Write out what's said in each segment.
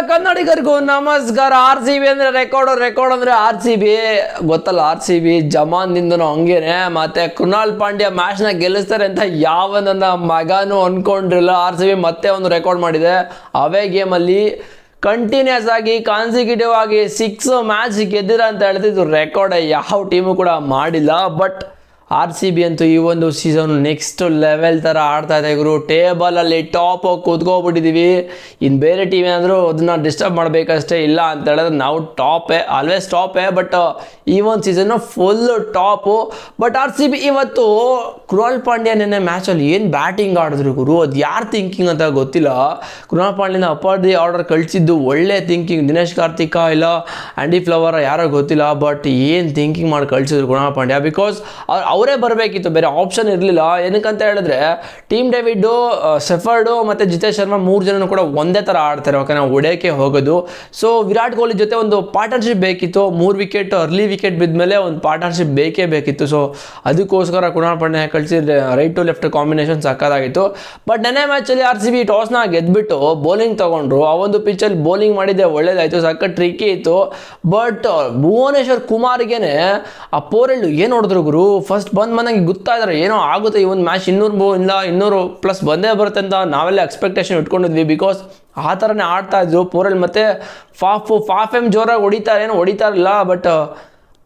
ಕನ್ನಡಿಗರಿಗೂ ನಮಸ್ಕಾರ. R C B ಅಂದ್ರೆ record ಅಂದ್ರೆ ಆರ್ ಸಿ ಬಿ ಗೊತ್ತಲ್ಲ. ಆರ್ ಸಿ ಬಿ ಜಮಾನ್ದಿಂದನೂ ಹಂಗೇನೆ. ಮತ್ತೆ ಕೃಣಾಲ್ ಪಾಂಡ್ಯ ಮ್ಯಾಚ್ ನ ಗೆಲ್ಲಿಸ್ತಾರೆ ಅಂತ ಯಾವ ನನ್ನ ಮಗನೂ ಅನ್ಕೊಂಡಿರಲಿಲ್ಲ. ಆರ್ ಸಿ ಬಿ ಮತ್ತೆ ಒಂದು ರೆಕಾರ್ಡ್ ಮಾಡಿದೆ. ಅವೇ ಗೇಮ್ ಅಲ್ಲಿ ಕಂಟಿನ್ಯೂಸ್ ಆಗಿ ಕಾನ್ಸಿಕ್ಯೂಟಿವ್ ಆಗಿ 6 ಮ್ಯಾಚ್ ಗೆದ್ದಿರ ಅಂತ ಹೇಳ್ತಿದ್ದು ರೆಕಾರ್ಡ್ ಯಾವ ಟೀಮು ಕೂಡ ಮಾಡಿಲ್ಲ. ಬಟ್ ಆರ್ ಸಿ ಬಿ ಅಂತೂ ಈ ಒಂದು ಸೀಸನ್ ನೆಕ್ಸ್ಟ್ ಲೆವೆಲ್ ಥರ ಆಡ್ತಾ ಇದೆ ಗುರು. ಟೇಬಲಲ್ಲಿ ಟಾಪ್ ಕೂತ್ಕೊಬಿಟ್ಟಿದ್ದೀವಿ. ಇನ್ನು ಬೇರೆ ಟೀಮ್ ಏನಾದರೂ ಅದನ್ನ ಡಿಸ್ಟರ್ಬ್ ಮಾಡಬೇಕಷ್ಟೇ. ಇಲ್ಲ ಅಂತ ಹೇಳಿದ್ರೆ ನಾವು ಆಲ್ವೇಸ್ ಟಾಪೇ. ಬಟ್ ಈ ಒಂದು season full top. But R C B ಇವತ್ತು ಕೃಣಾಲ್ ಪಾಂಡ್ಯ ನೆನ್ನೆ ಮ್ಯಾಚಲ್ಲಿ ಏನು ಬ್ಯಾಟಿಂಗ್ ಆಡಿದ್ರು ಗುರು. ಅದು ಯಾರು ಥಿಂಕಿಂಗ್ ಅಂತ ಗೊತ್ತಿಲ್ಲ. ಕೃಣಾಲ್ ಪಾಂಡ್ಯನ ಅಪ್ಪರ್ ದಿ ಆರ್ಡರ್ ಕಳಿಸಿದ್ದು ಒಳ್ಳೆ ಥಿಂಕಿಂಗ್. ದಿನೇಶ್ ಕಾರ್ತಿಕ ಇಲ್ಲ ಆ್ಯಂಡಿ ಫ್ಲವರ್ ಯಾರೋ ಗೊತ್ತಿಲ್ಲ. ಬಟ್ ಏನು ಥಿಂಕಿಂಗ್ ಮಾಡಿ ಕಳಿಸಿದ್ರು ಕೃಣಾಲ್ ಪಾಂಡ್ಯ. ಬಿಕಾಸ್ ಅವರೇ ಬರಬೇಕಿತ್ತು, ಬೇರೆ ಆಪ್ಷನ್ ಇರಲಿಲ್ಲ. ಏನಕ್ಕಂತ ಹೇಳಿದ್ರೆ ಟೀಮ್ ಡೇವಿಡ್ಡು, ಸೆಫರ್ಡು ಮತ್ತು ಜಿತೇಶ್ ಶರ್ಮಾ 3 ಜನನು ಕೂಡ ಒಂದೇ ಥರ ಆಡ್ತಾರೆ. ಓಕೆ, ನಾವು ಹೊಡೆಯೋಕ್ಕೆ ಹೋಗೋದು. ಸೊ ವಿರಾಟ್ ಕೊಹ್ಲಿ ಜೊತೆ ಒಂದು ಪಾರ್ಟ್ನರ್ಶಿಪ್ ಬೇಕಿತ್ತು. 3 ವಿಕೆಟ್ ಅರ್ಲಿ ವಿಕೆಟ್ ಬಿದ್ದ ಮೇಲೆ ಒಂದು ಪಾರ್ಟ್ನರ್ಶಿಪ್ ಬೇಕೇ ಬೇಕಿತ್ತು. ಸೊ ಅದಕ್ಕೋಸ್ಕರ ಕೃಣಾಲ್ ಪಾಂಡ್ಯ ಕಳಿಸಿದ್ರೆ ರೈಟ್ ಟು ಲೆಫ್ಟ್ ಕಾಂಬಿನೇಷನ್ ಸಕ್ಕತ್ತಾಗಿತ್ತು. ಬಟ್ ನೆನ್ನೆ ಮ್ಯಾಚಲ್ಲಿ ಆರ್ ಸಿ ಬಿ ಟಾಸ್ನ ಗೆದ್ದುಬಿಟ್ಟು ಬೌಲಿಂಗ್ ತೊಗೊಂಡ್ರು. ಆ ಒಂದು ಪಿಚ್ಚಲ್ಲಿ ಬೌಲಿಂಗ್ ಮಾಡಿದ್ದೆ ಒಳ್ಳೇದಾಯಿತು, ಸಕ್ಕ ಟ್ರಿಕ್ಕಿ ಇತ್ತು. ಬಟ್ ಭುವನೇಶ್ವರ್ ಕುಮಾರ್ಗೇನೆ ಆ ಪೋರೆಲ್ಡು ಏನು ಹೊಡೆದ್ರು ಗುರು. ಫಸ್ಟ್ ಬಂದಂಗೆ ಗೊತ್ತಾದ್ರೆ ಏನೋ ಆಗುತ್ತೆ ಈ ಒಂದು ಮ್ಯಾಚ್. 200+ ಬಂದೇ ಬರುತ್ತೆ ಅಂತ ನಾವೆಲ್ಲ ಎಕ್ಸ್ಪೆಕ್ಟೇಷನ್ ಇಟ್ಕೊಂಡಿದ್ವಿ. ಬಿಕಾಸ್ ಆ ಥರನೇ ಆಡ್ತಾ ಇದ್ರು ಪೋರೆಲ್. ಮತ್ತು ಫಾಫ್ ಜೋರಾಗಿ ಹೊಡಿತಾರಿಲ್ಲ. ಬಟ್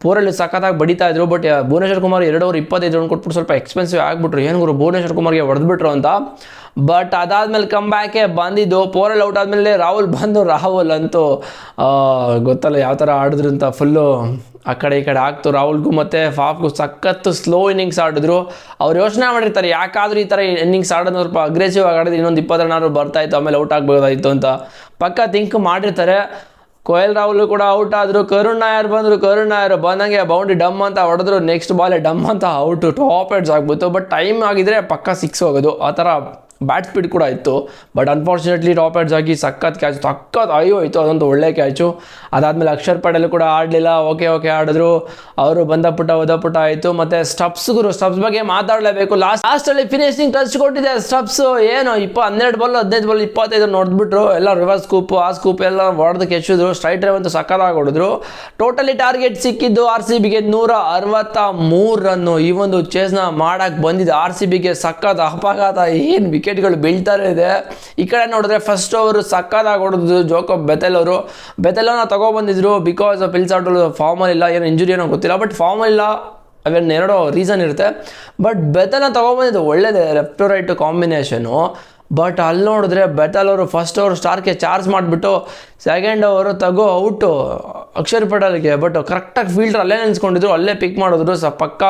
ಪೋರೆಲ್ ಸಖತ್ತಾಗಿ ಬಡಿತಾ ಇದ್ರು. But Bhuvneshwar Kumar 2 over 25 run ಕೊಟ್ಬಿಟ್ಟು ಸ್ವಲ್ಪ ಎಕ್ಸ್ಪೆನ್ಸಿವ್ ಆಗಿಬಿಟ್ರು. ಏನು ಗುರು ಭುವನೇಶ್ವರ್ ಕುಮಾರ್ಗೆ ಹೊಡೆದ್ಬಿಟ್ರು ಅಂತ. ಬಟ್ ಅದಾದಮೇಲೆ ಕಮ್ ಬ್ಯಾಕೆ ಬಂದಿದ್ದು. ಪೋರೆಲ್ ಔಟ್ ಆದಮೇಲೆ ರಾಹುಲ್ ಅಂತೂ ಗೊತ್ತಲ್ಲ ಯಾವ ಥರ ಆಡಿದ್ರು ಅಂತ. ಫುಲ್ಲು ಆ ಕಡೆ ಈ ಕಡೆ ಆಗ್ತು. ರಾಹುಲ್ಗೂ ಮತ್ತು ಫಾಫ್ಗೂ ಸಖತ್ತು ಸ್ಲೋ ಇನ್ನಿಂಗ್ಸ್ ಆಡಿದ್ರು. ಅವ್ರು ಯೋಚನೆ ಮಾಡಿರ್ತಾರೆ ಯಾಕಾದರೂ ಈ ಥರ ಇನ್ನಿಂಗ್ಸ್ ಆಡೋದು ಸ್ವಲ್ಪ ಅಗ್ರೆಸಿವ್ ಆಗಿ ಆಡಿದ್ರೆ ಇನ್ನೊಂದು 20 ರನ್ ಬರ್ತಾಯಿತ್ತು, ಆಮೇಲೆ ಔಟ್ ಆಗ್ಬೋದಾಯಿತು ಅಂತ ಪಕ್ಕ ಥಿಂಕ್ ಮಾಡಿರ್ತಾರೆ. ಕೊಹ್ಲಿ ರಾಹುಲ್ ಕೂಡ ಔಟ್ ಆದರು. ಕರುಣ್ ನಾಯರ್ ಬಂದಂಗೆ ಬೌಂಡ್ರಿ ಡಮ್ ಅಂತ ಹೊಡೆದ್ರು. ನೆಕ್ಸ್ಟ್ ಬಾಲ್ ಡಮ್ ಅಂತ ಔಟು. ಟಾಪ್ ಹೆಡ್ಸ್ ಆಗ್ಬಿಟ್ಟು. ಬಟ್ ಟೈಮ್ ಆಗಿದ್ರೆ ಪಕ್ಕ 6 ಹೋಗೋದು. ಆ ಥರ ಬ್ಯಾಟ್ ಸ್ಪೀಡ್ ಕೂಡ ಇತ್ತು. ಬಟ್ ಅನ್ಫಾರ್ಚುನೇಟ್ಲಿ ಟಾಪ್ ಹೆಡ್ಸ್ ಆಗಿ ಸಖತ್ ಕ್ಯಾಚ್, ಆಯಿತು. ಅದೊಂದು ಒಳ್ಳೆ ಕ್ಯಾಚು. ಅದಾದಮೇಲೆ ಅಕ್ಷರ್ ಪಟೇಲ್ ಕೂಡ ಆಡಲಿಲ್ಲ. ಓಕೆ ಆಡಿದ್ರು. ಅವರು ಬಂದ ಪುಟ ಆಯಿತು. ಮತ್ತು ಸ್ಟಬ್ಸ್ ಬಗ್ಗೆ ಮಾತಾಡಲೇಬೇಕು. ಲಾಸ್ಟಲ್ಲಿ ಫಿನಿಶಿಂಗ್ ಟಚ್ ಕೊಟ್ಟಿದೆ ಸ್ಟಬ್ಸ್. ಏನು 12 ಬಾಲ್ 15 ಬಾಲ್ 25 ನೋಡಿಬಿಟ್ರು. ಎಲ್ಲ ರಿವರ್ಸ್ ಸ್ಕೂಪ್ ಎಲ್ಲ ಹೊಡೆದು ಕೆಚ್ಚಿದ್ರು. ಸ್ಟ್ರೈಟ್ ಡ್ರೈವ್ ಅಂತೂ ಸಕ್ಕತ್ತಾಗಿ ಹೊಡೆದ್ರು. ಟೋಟಲಿ ಟಾರ್ಗೆಟ್ ಸಿಕ್ಕಿದ್ದು ಆರ್ ಸಿ ಬಿಗೆ 163 ರನ್ನು. ಈ ಒಂದು ಚೇಸ್ನ ಮಾಡಕ್ಕೆ ಬಂದಿದೆ ಆರ್ ಸಿ ಬಿಗೆ. ಸಕ್ಕತ್ ಅಪಘಾತ. ಏನು ವಿಕೆಟ್ಗಳು ಬೀಳ್ತಾರೆ ಇದೆ. ಈ ಕಡೆ ನೋಡಿದ್ರೆ ಫಸ್ಟ್ ಓವರ್ ಸಕ್ಕತ್ತಾಗಿ ಹೊಡೆದು ಜೋಕೋಬ್ ಬೆತೆಲನ್ನ ತಗೊಬಂದಿದ್ರು. ಬಿಕಾಸ್ ಪಿಲ್ಸಾಟಲ್ ಫಾರ್ಮಲ್ಲಿ ಇಲ್ಲ, ಏನೋ ಇಂಜುರಿ ಏನೋ ಗೊತ್ತಿಲ್ಲ. ಬಟ್ ಫಾರ್ಮಲ್ಲಿಲ್ಲ, ಅವೇನು 2 ರೀಸನ್ ಇರುತ್ತೆ. ಬಟ್ ಬೆತೆಲ್ನ ತಗೊಬಂದಿದ್ದು ಒಳ್ಳೇದೇ, left to right combination. But ಅಲ್ಲಿ ನೋಡಿದ್ರೆ ಬೆತೆಲ್ ಅವರು ಫಸ್ಟ್ ಓವರ್ ಸ್ಟಾರ್ಗೆ ಚಾರ್ಜ್ ಮಾಡಿಬಿಟ್ಟು ಸೆಕೆಂಡ್ ಓವರು ಔಟು ಅಕ್ಷರ್ ಪಟೇಲ್ಗೆ. ಬಟ್ ಕರೆಕ್ಟಾಗಿ ಫೀಲ್ಡರ್ ಅಲ್ಲೇ ನೆನೆಸ್ಕೊಂಡಿದ್ರು, ಅಲ್ಲೇ ಪಿಕ್ ಮಾಡಿದ್ರು. ಪಕ್ಕ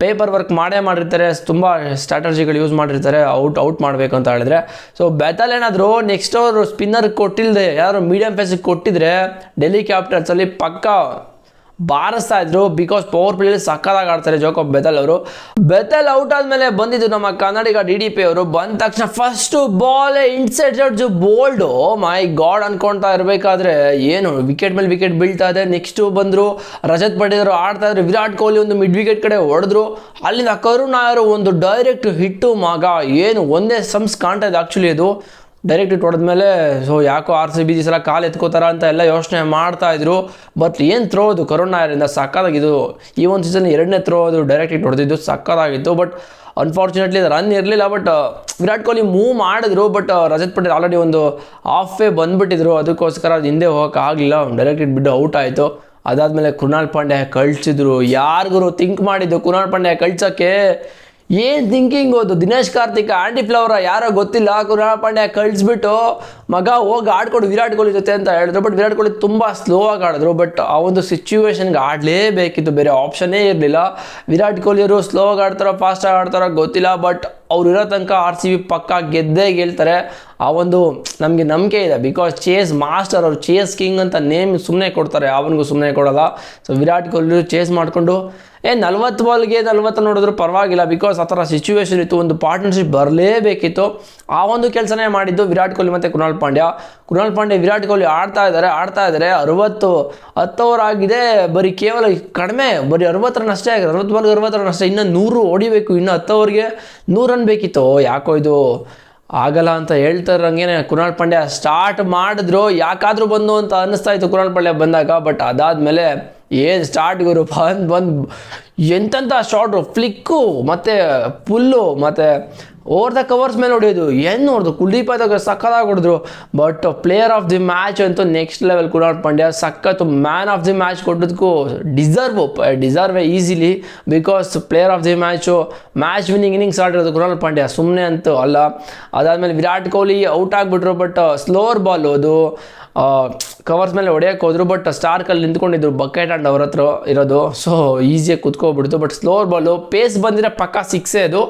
ಪೇಪರ್ ವರ್ಕ್ ಮಾಡಿರ್ತಾರೆ, ತುಂಬ ಸ್ಟ್ರಾಟಜಿಗಳು ಯೂಸ್ ಮಾಡಿರ್ತಾರೆ ಔಟ್ ಮಾಡಬೇಕು ಅಂತ ಹೇಳಿದ್ರೆ. ಸೊ ಬೆತೆಲ್ ಏನಾದರೂ ನೆಕ್ಸ್ಟ್ ಓವರ್ ಸ್ಪಿನ್ನರ್ ಕೊಟ್ಟಿಲ್ಲದೆ ಯಾರು ಮೀಡಿಯಂ ಪೇಸಿಗೆ ಕೊಟ್ಟಿದ್ರೆ ಡೆಲ್ಲಿ ಕ್ಯಾಪಿಟಲ್ಸಲ್ಲಿ ಪಕ್ಕ ಬಾರಿಸ್ತಾ ಇದ್ರು. ಬಿಕಾಸ್ ಪವರ್ ಪ್ಲೇಲಿ ಸಕ್ಕತ್ತಾಗಿ ಆಡ್ತಾರೆ ಜೋಕೋಬ್ ಬೆತೆಲ್ ಔಟ್ ಆದಮೇಲೆ ಬಂದಿದ್ದು ನಮ್ಮ ಕನ್ನಡಿಗ DDP ಅವರು. ಬಂದ ತಕ್ಷಣ ಫಸ್ಟು ಬಾಲ್ ಇನ್ಸೈಡ್ ಜಡ್ಜ್ ಬೋಲ್ಡು. ಮೈ ಗಾಡ್ ಅನ್ಕೊಳ್ತಾ ಇರಬೇಕಾದ್ರೆ ಏನು ವಿಕೆಟ್ ಮೇಲೆ ವಿಕೆಟ್ ಬೀಳ್ತಾ ಇದೆ. ನೆಕ್ಸ್ಟು ಬಂದರು ರಜತ್ ಪಟೇಲ್ ಆಡ್ತಾ ಇದ್ರು. ವಿರಾಟ್ ಕೊಹ್ಲಿ ಒಂದು ಮಿಡ್ ವಿಕೆಟ್ ಕಡೆ ಹೊಡೆದ್ರು. ಅಲ್ಲಿಂದ ಕರುಣ್ ನಾಯರ್ ಒಂದು ಡೈರೆಕ್ಟ್ ಹಿಟ್ಟು. ಮಗ ಏನು ಒಂದೇ ಸಮ್ಸ್ ಕಾಣ್ತಾ ಇದೆ ಆ್ಯಕ್ಚುಲಿ. ಅದು ಡೈರೆಕ್ಟ್ ಹಿಟ್ ಹೊಡೆದ್ಮೇಲೆ ಸೊ ಯಾಕೋ ಆರ್ ಸಿ ಬಿ ಸಲ ಕಾಲು ಎತ್ಕೋತಾರ ಅಂತ ಎಲ್ಲ ಯೋಚನೆ ಮಾಡ್ತಾಯಿದ್ರು. ಬಟ್ ಏನು ಥ್ರೋ ಅದು ಕರುಣ್ ನಾಯರಿಂದ ಸಕ್ಕತ್ತಾಗಿದ್ದು. ಈ ಒಂದು ಸೀಸನ್ 2ನೇ ಥ್ರೋ ಅದು ಡೈರೆಕ್ಟ್ ಹಿಟ್ ಹೊಡೆದಿದ್ದು ಸಕ್ಕತ್ತಾಗಿತ್ತು. ಬಟ್ ಅನ್ಫಾರ್ಚುನೇಟ್ಲಿ ರನ್ ಇರಲಿಲ್ಲ. ಬಟ್ ವಿರಾಟ್ ಕೊಹ್ಲಿ ಮೂವ್ ಮಾಡಿದ್ರು. ಬಟ್ ರಜತ್ ಪಟೇಲ್ ಆಲ್ರೆಡಿ ಒಂದು ಹಾಫೇ ಬಂದುಬಿಟ್ಟಿದ್ರು. ಅದಕ್ಕೋಸ್ಕರ ಅದು ಹಿಂದೆ ಹೋಗೋಕ್ಕಾಗಲಿಲ್ಲ. ಡೈರೆಕ್ಟ್ ಹಿಟ್ ಬಿಟ್ಟು ಔಟ್ ಆಯಿತು. ಅದಾದಮೇಲೆ ಕೃಣಾಲ್ ಪಾಂಡ್ಯ ಕಳಿಸಿದ್ರು. ಯಾರಿಗೂ ಥಿಂಕ್ ಮಾಡಿದ್ದು ಕೃಣಾಲ್ ಪಾಂಡ್ಯ ಕಳ್ಸೋಕ್ಕೆ? ಏನು ಥಿಂಕಿಂಗ್ ಅದು. ದಿನೇಶ್ ಕಾರ್ತಿಕ್ ಆ್ಯಂಡಿ ಫ್ಲವರ ಯಾರೋ ಗೊತ್ತಿಲ್ಲ. ಕೃಣಾಲ್ ಪಾಂಡ್ಯ ಕಳಿಸ್ಬಿಟ್ಟು ಮಗ ಹೋಗಿ ಆಡ್ಕೊಡು ವಿರಾಟ್ ಕೊಹ್ಲಿ ಜೊತೆ ಅಂತ ಹೇಳಿದ್ರು. ಬಟ್ ವಿರಾಟ್ ಕೊಹ್ಲಿ ತುಂಬ ಸ್ಲೋ ಆಗಿ ಆಡಿದ್ರು. ಬಟ್ ಆ ಒಂದು ಸಿಚುವೇಶನ್ಗೆ ಆಡಲೇಬೇಕಿತ್ತು, ಬೇರೆ ಆಪ್ಷನ್ನೇ ಇರಲಿಲ್ಲ. ವಿರಾಟ್ ಕೊಹ್ಲಿಯವರು ಸ್ಲೋ ಆಗಿ ಆಡ್ತಾರೋ ಫಾಸ್ಟಾಗಿ ಆಡ್ತಾರೋ ಗೊತ್ತಿಲ್ಲ. ಬಟ್ ಅವ್ರು ಇರೋ ತನಕ ಆರ್ ಸಿ ಬಿ ಪಕ್ಕ ಗೆದ್ದೇ ಗೆಲ್ತಾರೆ. ಆ ಒಂದು ನಮಗೆ ನಂಬಿಕೆ ಇದೆ. ಬಿಕಾಸ್ ಚೇಸ್ ಮಾಸ್ಟರ್ ಅವರು, ಚೇಸ್ ಕಿಂಗ್ ಅಂತ ನೇಮ್ ಸುಮ್ಮನೆ ಕೊಡ್ತಾರೆ, ಅವನಿಗೂ ಸುಮ್ಮನೆ ಕೊಡೋಲ್ಲ. ಸೊ ವಿರಾಟ್ ಕೊಹ್ಲಿ ಚೇಸ್ ಮಾಡಿಕೊಂಡು 40 ಬಾಲ್ಗೆ 40 ನೋಡಿದ್ರು ಪರವಾಗಿಲ್ಲ. ಬಿಕಾಸ್ ಆ ಥರ ಸಿಚುವೇಶನ್ ಇತ್ತು. ಒಂದು ಪಾರ್ಟ್ನರ್ಶಿಪ್ ಬರಲೇಬೇಕಿತ್ತು. ಆ ಒಂದು ಕೆಲಸನೇ ಮಾಡಿದ್ದು ವಿರಾಟ್ ಕೊಹ್ಲಿ ಮತ್ತು ಕೃಣಾಲ್ ಪಾಂಡ್ಯ. ವಿರಾಟ್ ಕೊಹ್ಲಿ ಆಡ್ತಾ ಇದ್ದಾರೆ 10 ಓವರ್ ಆಗಿದೆ. ಕೇವಲ ಕಡಿಮೆ 60 ರನ್ ಅಷ್ಟೇ ಆಗಿದೆ. 60 ಬಾಲ್ಗೆ 60 ರನ್ ಅಷ್ಟೇ. ಇನ್ನು 100 ಹೊಡಿಬೇಕು. ಇನ್ನು 10 ಓವರ್ಗೆ 100 ರನ್ ಬೇಕಿತ್ತು. ಯಾಕೋ ಇದು ಆಗಲ್ಲ ಅಂತ ಹೇಳ್ತಾರಂಗೆ ಕೃಣಾಲ್ ಪಾಂಡ್ಯ ಸ್ಟಾರ್ಟ್ ಮಾಡಿದ್ರು, ಯಾಕಾದರೂ ಬಂದು ಅಂತ ಅನ್ನಿಸ್ತಾ ಇತ್ತು ಕೃಣಾಲ್ ಪಾಂಡ್ಯ ಬಂದಾಗ. ಬಟ್ ಅದಾದಮೇಲೆ ಏನು ಸ್ಟಾರ್ಟ್ ಗುರು, ಬಂದು ಎಂತೆಂಥ ಶಾರ್ಟ್ರು, ಫ್ಲಿಕ್ಕು ಮತ್ತು ಪುಲ್ಲು ಮತ್ತು ಓವರ್ ದ ಕವರ್ಸ್ ಮೇಲೆ ಹೊಡೆಯೋದು, ಏನು ನೋಡಿದ್ರು ಕುಲ್ದೀಪ್ ಆದಾಗ ಸಕ್ಕತ್ತಾಗಿ ಹೊಡೆದ್ರು. But player of the match ಅಂತೂ ನೆಕ್ಸ್ಟ್ ಲೆವೆಲ್ ಕೃಣಾಲ್ ಪಾಂಡ್ಯ, ಸಖತ್ತು ಮ್ಯಾನ್ ಆಫ್ ದಿ ಮ್ಯಾಚ್ ಕೊಟ್ಟದಕ್ಕೂ ಡಿಸರ್ವೇ easily, because player of the match winning innings ಆಡಿರೋದು ಕೃಣಾಲ್ ಪಾಂಡ್ಯ, ಸುಮ್ಮನೆ ಅಂತೂ ಅಲ್ಲ. ಅದಾದಮೇಲೆ ವಿರಾಟ್ ಕೊಹ್ಲಿ ಔಟ್ ಆಗಿಬಿಟ್ರು, ಬಟ್ ಸ್ಲೋವರ್ ಬಾಲು ಅದು ಕವರ್ಸ್ ಮೇಲೆ ಹೊಡೆಯೋಕೆ ಹೋದ್ರು, ಬಟ್ ಸ್ಟಾರ್ಕಲ್ಲಿ ನಿಂತ್ಕೊಂಡಿದ್ರು ಬಕೆಟ್ ಆ್ಯಂಡ್ ಅವ್ರ ಹತ್ರ ಇರೋದು, ಸೊ ಈಸಿಯಾಗಿ ಕುತ್ಕೊಬಿಡ್ತು. ಬಟ್ ಸ್ಲೋವರ್ ಬಾಲು ಪೇಸ್ ಬಂದಿರೋ ಪಕ್ಕ ಸಿಕ್ಸೇ ಅದು.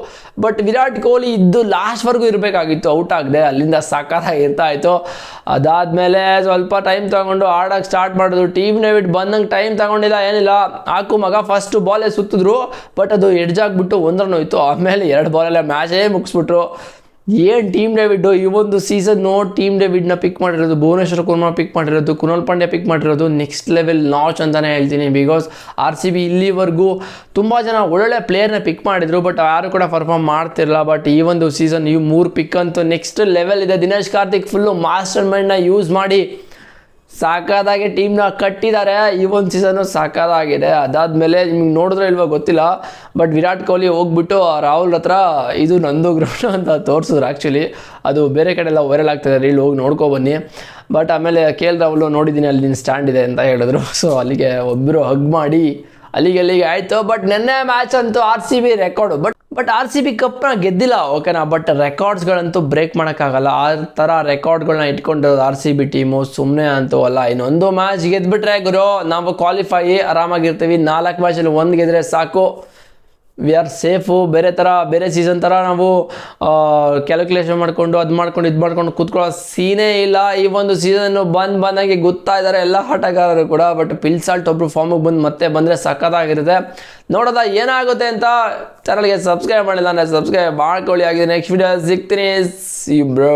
ಬಟ್ ವಿರಾಟ್ ಕೊಹ್ಲಿ ಇದ್ದು ಲಾಸ್ಟ್ವರೆಗೂ ಇರಬೇಕಾಗಿತ್ತು, ಔಟ್ ಆಗದೆ, ಅಲ್ಲಿಂದ ಸಖತ್ತಾಗಿ ಇರ್ತಾಯಿತ್ತು. ಅದಾದಮೇಲೆ ಸ್ವಲ್ಪ ಟೈಮ್ ತಗೊಂಡು ಆಡೋಕ್ಕೆ ಸ್ಟಾರ್ಟ್ ಮಾಡಿದ್ರು. ಟೀಮ್ ಡೇವಿಡ್ ಬಂದಂಗೆ ಟೈಮ್ ತಗೊಂಡಿಲ್ಲ, ಏನಿಲ್ಲ, ಹಾಕು ಮಗ ಫಸ್ಟ್ ಬಾಲೇ ಸುತ್ತಿದ್ರು, ಬಟ್ ಅದು ಎಡ್ಜಾಗ್ಬಿಟ್ಟು 1 ರನ್ ಹೋಯ್ತು. ಆಮೇಲೆ 2 ಬಾಲಲ್ಲೇ ಮ್ಯಾಚೇ ಮುಗಿಸ್ಬಿಟ್ರು. ಏನು ಟೀಮ್ ಡೇವಿಡ್ಡು ಈ ಒಂದು ಸೀಸನ್ನು ಟೀಮ್ ಡೇವಿಡ್ನ ಪಿಕ್ ಮಾಡಿರೋದು, ಭುವನೇಶ್ವರ್ ಕುಮಾರ್ ಪಿಕ್ ಮಾಡಿರೋದು, ಕೃಣಾಲ್ ಪಾಂಡ್ಯ ಪಿಕ್ ಮಾಡಿರೋದು ನೆಕ್ಸ್ಟ್ ಲೆವೆಲ್ ನಾಚ್ ಅಂತಲೇ ಹೇಳ್ತೀನಿ. ಬಿಕಾಸ್ RCB ಇಲ್ಲಿವರೆಗೂ ತುಂಬ ಜನ ಒಳ್ಳೊಳ್ಳೆ ಪ್ಲೇಯರ್ನ ಪಿಕ್ ಮಾಡಿದ್ರು, ಬಟ್ ಯಾರು ಕೂಡ ಪರ್ಫಾರ್ಮ್ ಮಾಡ್ತಿರಲ್ಲ. ಬಟ್ ಈ ಒಂದು ಸೀಸನ್ ಈ 3 ಪಿಕ್ ಅಂತೂ ನೆಕ್ಸ್ಟ್ ಲೆವೆಲ್ ಇದೆ. ದಿನೇಶ್ ಕಾರ್ತಿಕ್ ಫುಲ್ಲು ಮಾಸ್ಟರ್ ಮೈಂಡ್ನ ಯೂಸ್ ಮಾಡಿ ಸಾಕಾದಾಗೆ ಟೀಮ್ನ ಕಟ್ಟಿದ್ದಾರೆ. ಈ ಒಂದು ಸೀಸನ್ನು ಸಾಕಾದಾಗಿದೆ. ಅದಾದಮೇಲೆ ನಿಮ್ಗೆ ನೋಡಿದ್ರೆ ಇಲ್ವಾ ಗೊತ್ತಿಲ್ಲ, ಬಟ್ ವಿರಾಟ್ ಕೊಹ್ಲಿ ಹೋಗ್ಬಿಟ್ಟು ರಾಹುಲ್ ಹತ್ರ ಇದು ನಂದು ಗ್ರೌಂಡ್ ಅಂತ ತೋರಿಸಿದ್ರು. ಆ್ಯಕ್ಚುಲಿ ಅದು ಬೇರೆ ಕಡೆ ಎಲ್ಲ ವೈರಲ್ ಆಗ್ತದೆ, ರೀಲ್ ಹೋಗಿ ನೋಡ್ಕೊಬನ್ನಿ. ಬಟ್ ಆಮೇಲೆ KL ರಾಹುಲ್ ನೋಡಿದ್ದೀನಿ ಅಲ್ಲಿ ನಿನ್ನ ಸ್ಟ್ಯಾಂಡ್ ಇದೆ ಅಂತ ಹೇಳಿದ್ರು, ಸೊ ಅಲ್ಲಿಗೆ ಒಬ್ಬರು ಹಗ್ ಮಾಡಿ ಅಲ್ಲಿಗೆ ಆಯಿತು. ಬಟ್ ನೆನ್ನೆ ಮ್ಯಾಚ್ ಅಂತೂ RCB ರೆಕಾರ್ಡು, ಬಟ್ RCB ಕಪ್ನ ಗೆದ್ದಿಲ್ಲ, ಓಕೆನಾ. ಬಟ್ ರೆಕಾರ್ಡ್ಸ್ಗಳಂತೂ ಬ್ರೇಕ್ ಮಾಡೋಕ್ಕಾಗಲ್ಲ, ಆ ಥರ ರೆಕಾರ್ಡ್ಗಳನ್ನ ಇಟ್ಕೊಂಡಿರೋದು RCB ಟೀಮು, ಸುಮ್ಮನೆ ಅಂತೂ ಅಲ್ಲ. ಇನ್ನೊಂದು ಮ್ಯಾಚ್ ಗೆದ್ಬಿಟ್ರೆ ಗುರು ನಾವು ಕ್ವಾಲಿಫೈ ಆರಾಮಾಗಿರ್ತೀವಿ. 4 ಮ್ಯಾಚಲ್ಲಿ 1 ಗೆದ್ರೆ ಸಾಕು, ವಿ ಆರ್ ಸೇಫು. ಬೇರೆ ಸೀಸನ್ ಥರ ನಾವು ಕ್ಯಾಲ್ಕುಲೇಷನ್ ಮಾಡಿಕೊಂಡು ಇದು ಮಾಡ್ಕೊಂಡು ಕೂತ್ಕೊಳ್ಳೋ ಸೀನೇ ಇಲ್ಲ. ಈ ಒಂದು ಸೀಸನ್ನು ಬಂದಾಗೆ ಗೊತ್ತಾ ಇದ್ದಾರೆ ಎಲ್ಲ ಆಟಗಾರರು ಕೂಡ. ಬಟ್ ಪಿಲ್ಸಾಲ್ಟ್ ಒಬ್ಬರು ಫಾರ್ಮಿಗೆ ಮತ್ತೆ ಬಂದರೆ ಸಖತ್ತಾಗಿರುತ್ತೆ. ನೋಡೋದ ಏನಾಗುತ್ತೆ ಅಂತ. ಚಾನಲ್ಗೆ ಸಬ್ಸ್ಕ್ರೈಬ್ ಮಾಡಿಲ್ಲ ಅಂದರೆ ಸಬ್ಸ್ಕ್ರೈಬ್ ಮಾಡ್ಕೊಳ್ಳಿ. ಆಗಿದೆ ನೆಕ್ಸ್ಟ್ ವಿಡಿಯೋ ಸಿಗ್ತೀನಿ. C bro.